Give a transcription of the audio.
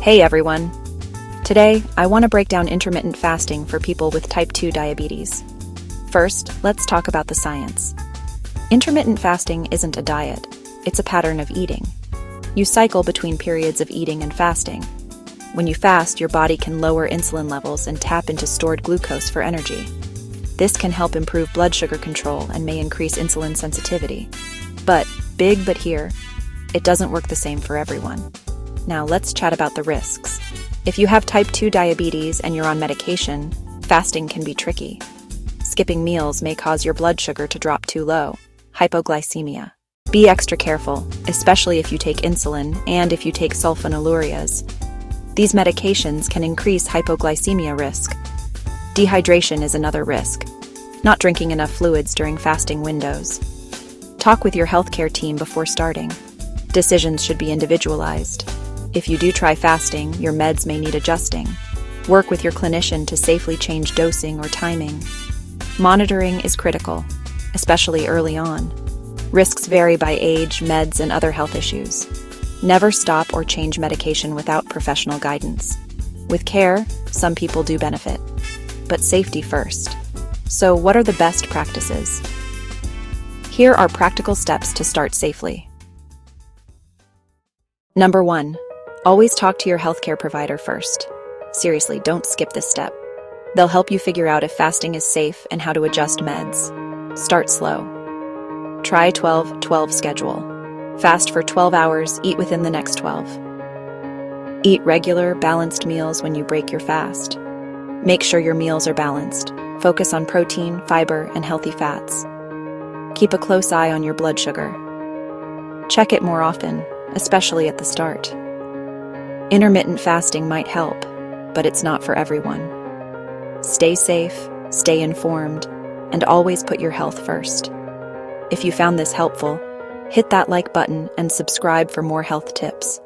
Hey everyone! Today, I want to break down intermittent fasting for people with type 2 diabetes. First, let's talk about the science. Intermittent fasting isn't a diet, it's a pattern of eating. You cycle between periods of eating and fasting. When you fast, your body can lower insulin levels and tap into stored glucose for energy. This can help improve blood sugar control and may increase insulin sensitivity. But here, it doesn't work the same for everyone. Now let's chat about the risks. If you have type 2 diabetes and you're on medication, fasting can be tricky. Skipping meals may cause your blood sugar to drop too low, hypoglycemia. Be extra careful, especially if you take insulin and if you take sulfonylureas. These medications can increase hypoglycemia risk. Dehydration is another risk. Not drinking enough fluids during fasting windows. Talk with your healthcare team before starting. Decisions should be individualized. If you do try fasting, your meds may need adjusting. Work with your clinician to safely change dosing or timing. Monitoring is critical, especially early on. Risks vary by age, meds, and other health issues. Never stop or change medication without professional guidance. With care, some people do benefit. But safety first. So, what are the best practices? Here are practical steps to start safely. Number 1. Always talk to your healthcare provider first. Seriously, don't skip this step. They'll help you figure out if fasting is safe and how to adjust meds. Start slow. Try 12-12 schedule. Fast for 12 hours, eat within the next 12. Eat regular, balanced meals when you break your fast. Make sure your meals are balanced. Focus on protein, fiber, and healthy fats. Keep a close eye on your blood sugar. Check it more often, especially at the start. Intermittent fasting might help, but it's not for everyone. Stay safe, stay informed, and always put your health first. If you found this helpful, hit that like button and subscribe for more health tips.